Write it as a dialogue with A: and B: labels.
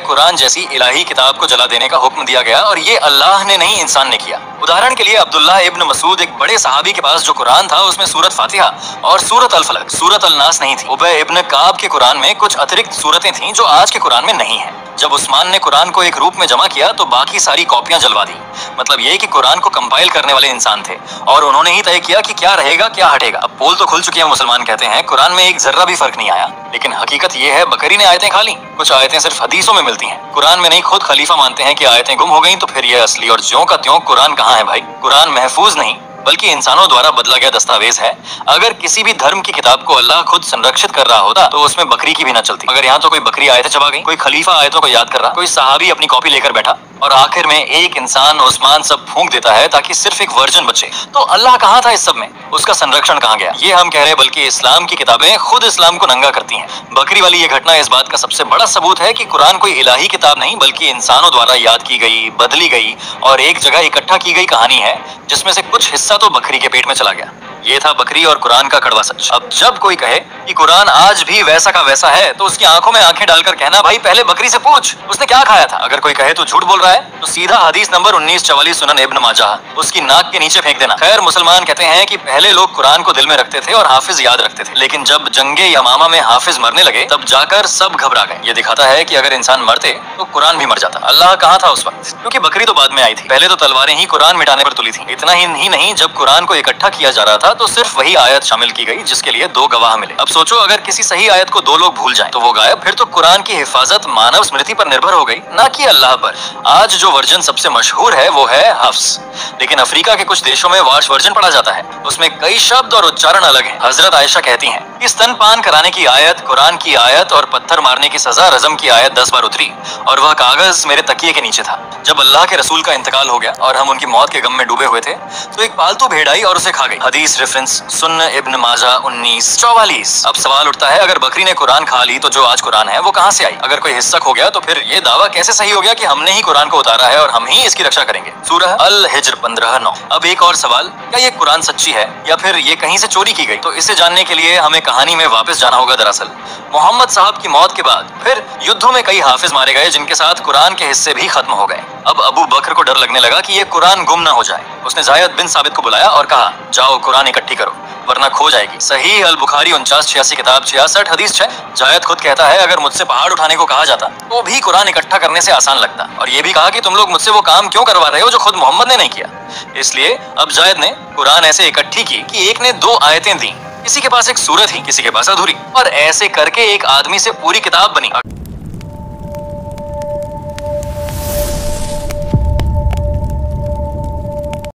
A: कुरान जैसी इलाही किताब को जला देने का हुक्म दिया गया, और ये अल्लाह ने नहीं इंसान ने किया। उदाहरण के लिए अब्दुल्ला इब्न मसूद, एक बड़े सहाबी के पास जो कुरान था उसमें सूरत फातिहा और सूरत अल फलक, सूरत अल नास नहीं थी। उबय इब्न काब के कुरान में कुछ अतिरिक्त सूरतें थीं जो आज के कुरान में नहीं है। जब उस्मान ने कुरान को एक रूप में जमा किया तो बाकी सारी कॉपियां जलवा दी। मतलब ये कि कुरान को कंपाइल करने वाले इंसान थे और उन्होंने ही तय किया कि क्या रहेगा क्या हटेगा। अब पोल तो खुल चुकी है, मुसलमान कहते हैं कुरान में एक जर्रा भी फर्क नहीं आया, लेकिन हकीकत ये है बकरी ने आयतें खा ली। कुछ आयतें सिर्फ हदीसों में मिलती हैं, कुरान में नहीं। खुद खलीफा मानते हैं कि आयतें गुम हो गई, तो फिर ये असली और ज्यों का त्यों कुरान कहाँ है भाई? कुरान महफूज नहीं बल्कि इंसानों द्वारा बदला गया दस्तावेज है। अगर किसी भी धर्म की किताब को अल्लाह खुद संरक्षित कर रहा होता तो उसमें बकरी की भी न चलती, मगर यहाँ तो कोई बकरी आयतें चबा गई, कोई खलीफा आयतों को याद कर रहा, कोई सहाबी अपनी कॉपी लेकर बैठा, और आखिर में एक इंसान उस्मान सब फूंक देता है ताकि सिर्फ एक वर्जन बचे। तो अल्लाह कहाँ था इस सब में? उसका संरक्षण कहाँ गया? ये हम कह रहे, बल्कि इस्लाम की किताबें खुद इस्लाम को नंगा करती हैं। बकरी वाली ये घटना इस बात का सबसे बड़ा सबूत है कि कुरान कोई इलाही किताब नहीं बल्कि इंसानों द्वारा याद की गई, बदली गई और एक जगह इकट्ठा की गई कहानी है, जिसमें से कुछ हिस्सा तो बकरी के पेट में चला गया। ये था बकरी और कुरान का कड़वा सच। अब जब कोई कहे कि कुरान आज भी वैसा का वैसा है तो उसकी आंखों में आंखें डालकर कहना, भाई पहले बकरी से पूछ उसने क्या खाया था। अगर कोई कहे तो झूठ बोल रहा है तो सीधा हदीस नंबर 1944 सुनन इब्न माजाह, उसकी नाक के नीचे फेंक देना। खैर, मुसलमान कहते हैं कि पहले लोग कुरान को दिल में रखते थे और हाफिज याद रखते थे, लेकिन जब जंगे यमामा में हाफिज मरने लगे तब जाकर सब घबरा गए। ये दिखाता है कि अगर इंसान मरते तो कुरान भी मर जाता। अल्लाह कहाँ था उस वक्त? क्योंकि बकरी तो बाद में आई थी, पहले तो तलवारें ही कुरान मिटाने पर तुली थी। इतना ही नहीं, जब कुरान को इकट्ठा किया जा रहा था तो सिर्फ वही आयत शामिल की गई जिसके लिए 2 गवाह मिले। अब सोचो, अगर किसी सही आयत को 2 लोग भूल जाएं तो वो गायब। फिर तो कुरान की हिफाजत मानव स्मृति पर निर्भर हो गई, ना कि अल्लाह पर। आज जो वर्जन सबसे मशहूर है वो है हफ्स, लेकिन अफ्रीका के कुछ देशों में वार्श वर्जन पढ़ा जाता है, उसमें कई शब्द और उच्चारण अलग हैं। हजरत आयशा कहती हैं कि स्तनपान कराने की आयत, कुरान की आयत और पत्थर मारने की सजा रजम की आयत 10 बार उतरी और वह कागज मेरे तकिए के नीचे था। जब अल्लाह के रसूल का इंतकाल हो गया और हम उनकी मौत के गम में डूबे हुए थे तो एक पालतू भेड़ आई और उसे खा गई। हदीस रेफरेंस सुन्न इब्न माजा 1944। अब सवाल उठता है, अगर बकरी ने कुरान खा ली तो जो आज कुरान है वो कहाँ से आई? अगर कोई हिस्सा खो गया तो फिर ये दावा कैसे सही हो गया कि हमने ही कुरान को उतारा है और हम ही इसकी रक्षा करेंगे? सूरह अल हिज्र 15:9। अब एक और सवाल, क्या ये कुरान सच्ची है या फिर ये कहीं से चोरी की गई? तो इसे जानने के लिए हमें कहानी में वापस जाना होगा। दरअसल मोहम्मद साहब की मौत के बाद फिर युद्धों में कई हाफिज मारे गए जिनके साथ कुरान के हिस्से भी खत्म हो गए। अब अबू बकर को डर लगने लगा कि ये कुरान गुम ना हो जाए। उसने जायद बिन साबित को बुलाया और कहा, जाओ कुरान इकट्ठी करो वरना खो जाएगी। सही अल बुखारी 49-86 किताब 66 हदीस 6। जायद खुद कहता है, अगर मुझसे पहाड़ उठाने को कहा जाता तो भी कुरान इकट्ठा करने से आसान लगता, और ये भी कहा कि तुम लोग मुझसे वो काम क्यों करवा रहे हो जो खुद मोहम्मद ने नहीं किया। इसलिए अब जायद ने कुरान ऐसे इकट्ठी की कि एक ने 2 आयतें दी, किसी के पास एक सूरत थी, किसी के पास अधूरी, और ऐसे करके एक आदमी से पूरी किताब बनी।